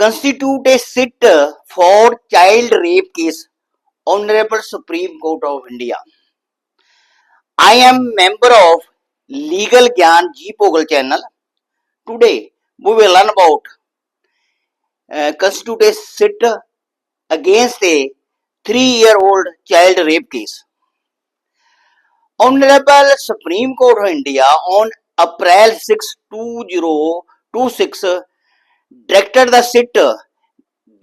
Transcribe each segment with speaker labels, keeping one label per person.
Speaker 1: constitute a sit for child rape case, Honorable Supreme Court of India. I am member of Legal Gyan G Pogal channel. Today we will learn about constitute a sit against a 3-year-old child rape case. Honorable Supreme Court of India on April 6, 2026 directed the sit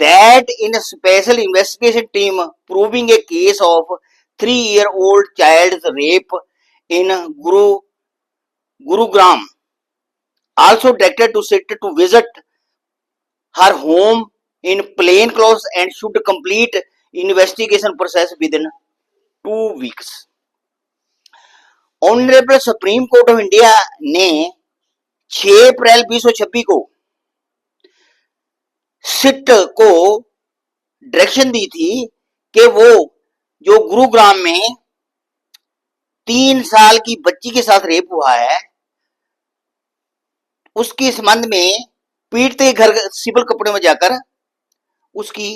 Speaker 1: that in a special investigation team proving a case of 3-year-old child's rape in Gurugram, also directed to sit to visit her home in plain clothes and should complete investigation process within 2 weeks. Honourable supreme court of India ने 6 अप्रैल 2026 को seat को direction दी थी कि वो जो गुरुग्राम में 3 साल की बच्ची के साथ रेप हुआ है उसके संबंध में पीड़ित के घर सिविल कपड़े में जाकर उसकी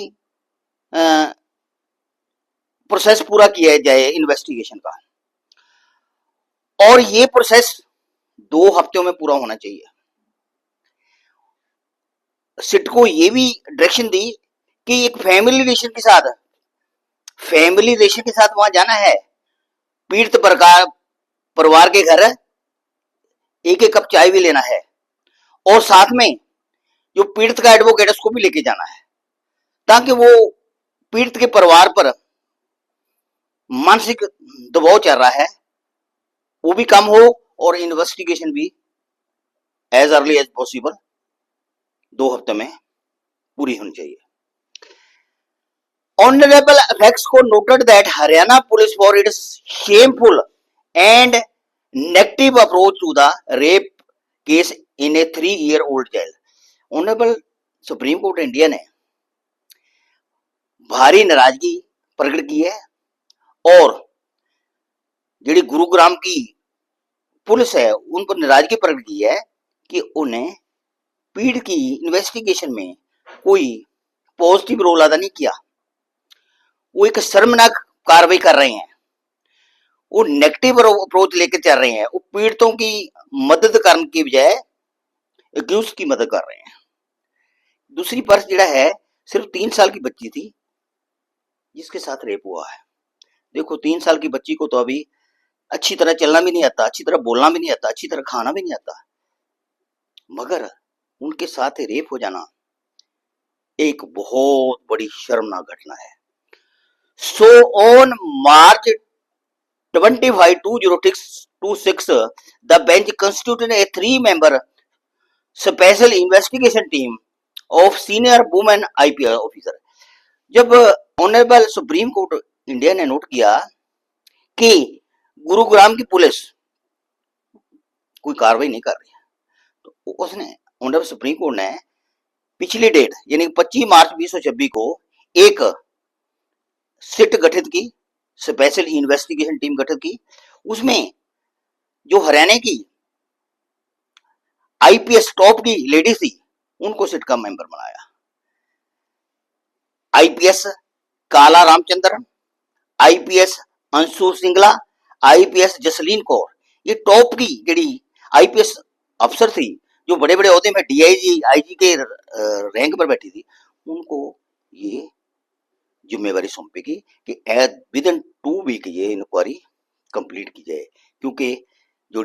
Speaker 1: प्रोसेस पूरा किया जाए इन्वेस्टिगेशन का, और ये प्रोसेस 2 हफ्तों में पूरा होना चाहिए। सिट को ये भी डायरेक्शन दी कि एक फैमिली रिलेशन के साथ वहां जाना है, पीड़ित परिवार के घर एक कप चाय भी लेना है और साथ में जो पीड़ित का एडवोकेट उसको भी लेके जाना है, ताकि वो पीड़ित के परिवार पर मानसिक दबाव चल रहा है वो भी कम हो और इन्वेस्टिगेशन भी एज अर्ली एज पॉसिबल 2 हफ्ते में पूरी होनी चाहिए। Honorable Apex Court noted that Haryana Police for its shameful and negative approach to the rape case in a 3-year-old child. Honorable Supreme Court India ने भारी नाराजगी प्रकट की है और जी गुरुग्राम की पुलिस है उन पर नाराजगी प्रकट की है कि उन्हें पीड़ित की इन्वेस्टिगेशन में कोई पॉजिटिव रोल अदा नहीं किया। वो एक शर्मनाक कार्रवाई कर रहे हैं, वो नेगेटिव अप्रोच लेकर चल रहे हैं, वो पीड़ितों की मदद करने की बजाय एक्यूज की मदद कर रहे हैं। दूसरी पर्स जिहड़ा है सिर्फ 3 साल की बच्ची थी जिसके साथ रेप हुआ है। देखो 3 साल की बच्ची को तो अभी अच्छी तरह चलना भी नहीं आता, अच्छी तरह बोलना भी नहीं आता, अच्छी तरह खाना भी नहीं आता, मगर उनके साथ रेप हो जाना एक बहुत बड़ी शर्मनाक घटना है। So on March 25, 2026 the bench constituted A 3-member special investigation team of senior women IPS officer. जब ऑनरेबल सुप्रीम कोर्ट इंडिया ने नोट किया कि गुरुग्राम की पुलिस कोई कार्रवाई नहीं कर रही है, तो उसने ऑनरेबल सुप्रीम कोर्ट ने पिछली डेट यानी 25 मार्च 2026 को एक सिट गठित की, स्पेशल इन्वेस्टिगेशन टीम गठित की। उसमें जो हरियाणा की IPS टॉप की लेडी थी उनको सिट का मेंबर बनाया। IPS काला रामचंद्रन, IPS अंशु सिंगला, IPS जसलीन कौर, ये टॉप की जी IPS अफसर थी जो बड़े बड़े ओहदे में DIG IG के रैंक पर बैठी थी, उनको ये जिम्मेवारी सौंपेगी कि विद इन 2 वीक ये इंक्वायरी कंप्लीट की जाए, क्योंकि जो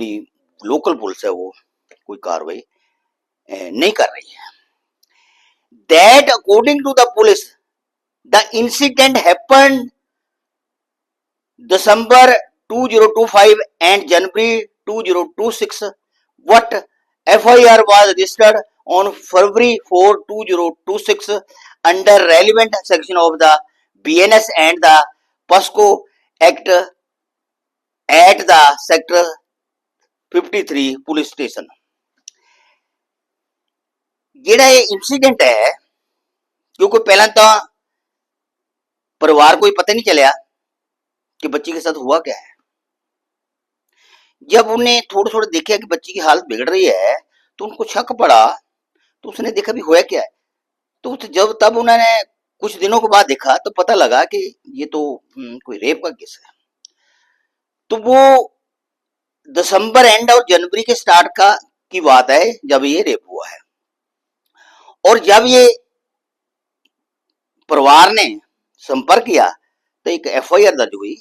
Speaker 1: लोकल पुलिस है वो कोई कार्रवाई नहीं कर रही है। That according to the police the incident happened December 2025 and January 2026, what FIR was registered on February 4, 2026 under relevant section of the BNS and the POSCO Act at the Sector 53 police station. जेड़ा ये incident है, क्योंकि पहला तो परिवार को पता नहीं चलिया कि बच्ची के साथ हुआ क्या है। जब उन्हें थोड़ा थोड़ा देखा कि बच्ची की हालत बिगड़ रही है तो उनको शक पड़ा, तो उसने देखा भी होया क्या है। तो जब तब उन्होंने कुछ दिनों के बाद देखा तो पता लगा कि ये तो कोई रेप का केस है। तो वो दिसंबर एंड और जनवरी के स्टार्ट का की बात है जब ये रेप हुआ है। और जब ये परिवार ने संपर्क किया तो एक एफआईआर दर्ज हुई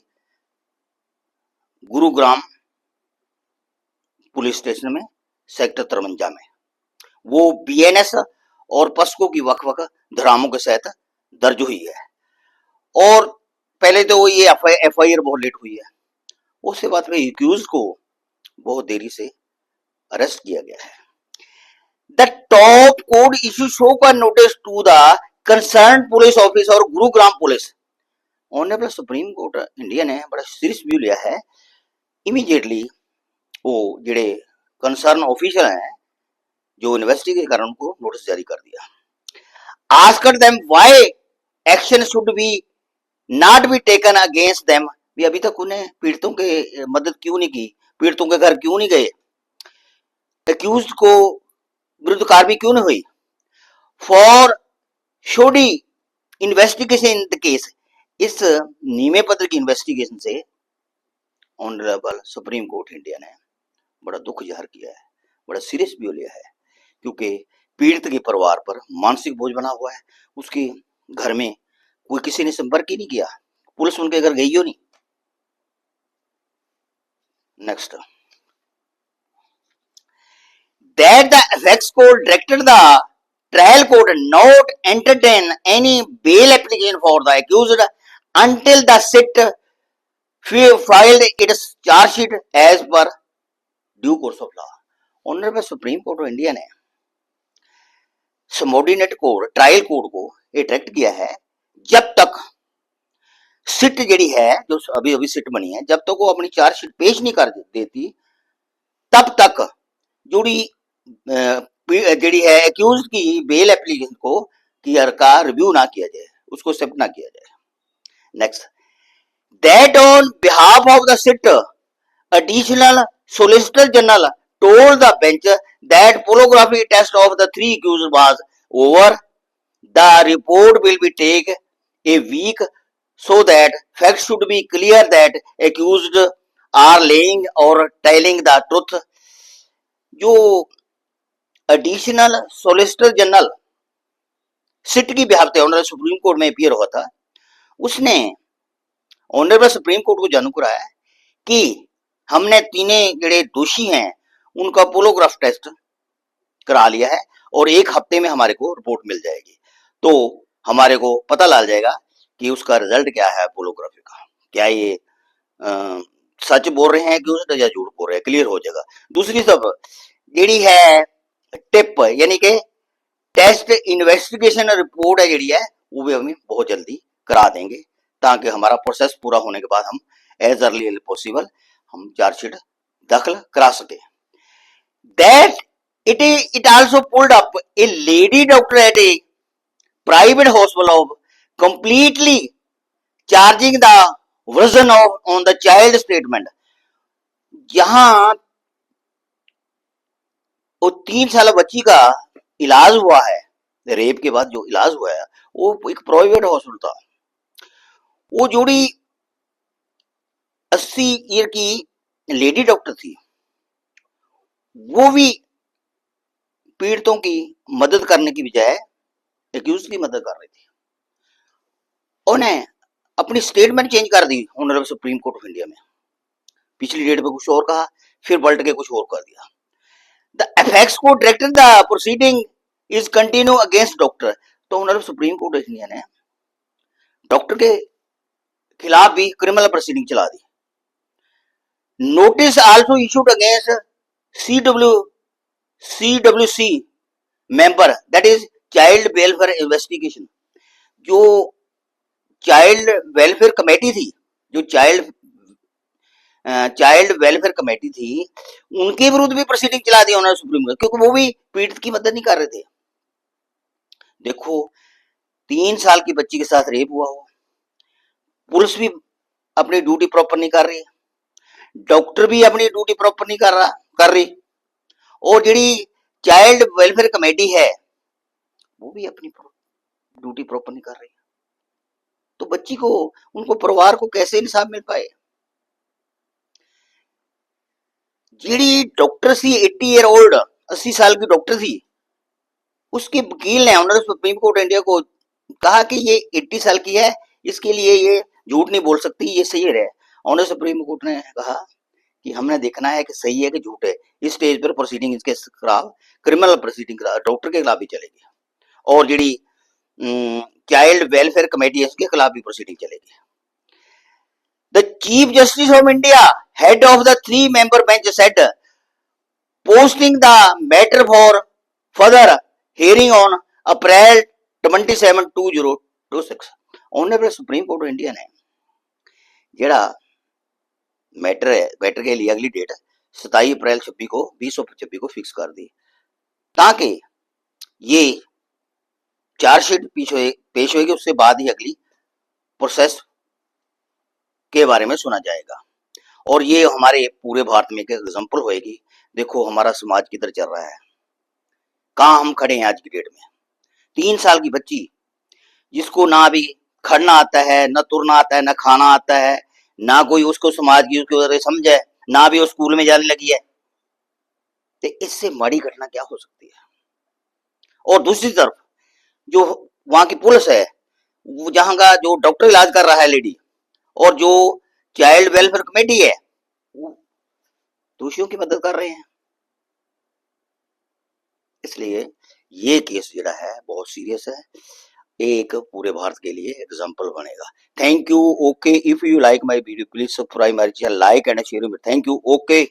Speaker 1: गुरुग्राम पुलिस स्टेशन में, सेक्टर 53 में। वो बीएनएस और पस्को की वक्फ धाराओं के साथ दर्ज हुई है। और पहले तो ये एफआईआर बहुत लेट हुई है, उसके बाद में एक्यूज को बहुत देरी से अरेस्ट किया गया है। The top court issue show का notice to the concern police office और Gurugram police. Honourable supreme court India ने बड़ा सीरियस व्यू लिया है। इमीडिएटली वो जेडे कंसर्न ऑफिसर हैं जो इन्वेस्टिगेट कर उनको नोटिस जारी कर दिया। Asked them why action should be not be taken against them. भी अभी तक उन्हें पीड़ितों के मदद क्यों नहीं की, पीड़ितों के घर क्यों नहीं गए, एक्यूज को विरुद्ध कार्रवाई क्यों नहीं हुई। For shoddy investigation in the case. इस नीमे पत्र की इन्वेस्टिगेशन से ऑनरेबल सुप्रीम कोर्ट इंडिया ने बड़ा दुख जाहिर किया है, बड़ा सीरियस व्यू लिया है, क्योंकि पीड़ित के परिवार पर मानसिक बोझ बना हुआ है। उसके घर में कोई किसी ने संपर्क ही नहीं किया, पुलिस उनके घर गई हो नहीं। Next, that the apex court directed the trial court not entertain any bail application for the accused until the sit filed its charge sheet as per due course of law। Honourable supreme court of India ने subordinate court trial court को ये direct किया है, जब तक seat जड़ी है, जो अभी अभी सिट बनी है, जब तक वो अपनी चार्जशीट पेश नहीं कर देती तब तक जुड़ी जड़ी है एक्यूज की बेल एप्लीकेशन को का रिव्यू ना किया जाए, उसको एक्सेप्ट ना किया जाए। Next, that on behalf of the SIT additional solicitor general told the bench that polygraphy test of the three accused was over. The report will be take a week so that facts should be clear that accused are lying or telling the truth। जो additional solicitor general seat की behalf पे honourable supreme court में appear हुआ था, उसने honourable supreme court को जानू कराया कि हमने तीनों जड़े दोषी हैं उनका पोलोग्राफ टेस्ट करा लिया है और एक हफ्ते में हमारे को रिपोर्ट मिल जाएगी, तो हमारे को पता लग जाएगा कि उसका रिजल्ट क्या है पोलोग्राफी का, क्या ये सच बोल रहे हैं कि या झूठ बोल रहे हैं, क्लियर हो जाएगा। दूसरी सब जेडी है टिप यानी कि टेस्ट इन्वेस्टिगेशन रिपोर्ट है जेडी है वो भी हमें बहुत जल्दी करा देंगे, ताकि हमारा प्रोसेस पूरा होने के बाद हम एज अर्ली एज पॉसिबल हम चार्जशीट दाखिल करा सके। That it also pulled up a lady doctor at a private hospital of completely charging the version of on the child statement। जहां वो 3 साल बच्ची का इलाज हुआ है, रेप के बाद जो इलाज हुआ है वो एक प्राइवेट हॉस्पिटल था। वो जोड़ी 80 ईयर की लेडी डॉक्टर थी, वो भी पीड़ितों की मदद करने की बजाय एक्यूज की मदद कर रही थी। उन्हें अपनी स्टेटमेंट चेंज कर the honourable supreme court of India में, पिछली डेट पे कुछ और कहा, फिर पलट के कुछ और कर दिया। The apex court directed the proceeding is continue against doctor. तो honourable supreme court of India ने डॉक्टर के खिलाफ भी क्रिमिनल प्रोसीडिंग चला दी। Notice also issued against CWC member, that is child welfare investigation. जो चाइल्ड वेलफेयर कमेटी थी, जो चाइल्ड वेलफेयर कमेटी थी, उनके विरुद्ध भी प्रोसीडिंग चला दी उन्होंने सुप्रीम कोर्ट, क्योंकि वो भी पीड़ित की मदद नहीं कर रहे थे। देखो 3 साल की बच्ची के साथ रेप हुआ हो, पुलिस भी अपनी ड्यूटी प्रॉपर नहीं कर रही, डॉक्टर भी अपनी ड्यूटी प्रॉपर नहीं कर रही, और जी चाइल्ड वेलफेयर कमेटी है वो भी अपनी ड्यूटी प्रॉपर नहीं कर रही, तो बच्ची को, उनको परिवार को कैसे इंसाफ मिल पाए। जी डॉक्टर सी 80 ईयर ओल्ड, 80 साल की डॉक्टर थी, उसके वकील ने ऑनर सुप्रीम कोर्ट इंडिया को कहा कि ये 80 साल की है, इसके लिए ये झूठ नहीं बोल सकती, ये सही है। ऑनर सुप्रीम कोर्ट ने कहा कि हमने देखना है कि सही है कि झूठ है, इस स्टेज पर प्रोसीडिंग इसके खिलाफ, क्रिमिनल प्रोसीडिंग डॉक्टर के खिलाफ भी चलेगी, और जी चाइल्ड वेलफेयर कमेटी है इसके खिलाफ भी प्रोसीडिंग चलेगी। The chief justice of India, head of the 3 member bench said, posting the matter for further hearing on April 27, 2026। Honourable supreme court of India ने जेड़ा मैटर है, मैटर के लिए अगली डेट 27 अप्रैल 2026 को फिक्स कर दी, ताकि ये चार्जशीट पेश होगी, उससे बाद ही अगली प्रोसेस के बारे में सुना जाएगा, और ये हमारे पूरे भारत में एक एग्जाम्पल होएगी। देखो हमारा समाज किधर चल रहा है, कहाँ हम खड़े हैं आज की डेट में। 3 साल की बच्ची जिसको ना भी खड़ना आता है, ना तुरना आता है, ना खाना आता है, ना कोई उसको समाज की उसको समझ है, ना भी वो स्कूल में जाने लगी है, तो इससे बड़ी घटना क्या हो सकती है। और दूसरी तरफ जो वहां की पुलिस है, वो जहां का जो डॉक्टर इलाज कर रहा है लेडी, और जो चाइल्ड वेलफेयर कमेटी है, वो दोषियों की मदद कर रहे हैं। इसलिए ये केस जो है बहुत सीरियस है, एक पूरे भारत के लिए एग्जाम्पल बनेगा। Thank you. Okay, if you like my video please subscribe my channel, like and share. Thank you. Okay.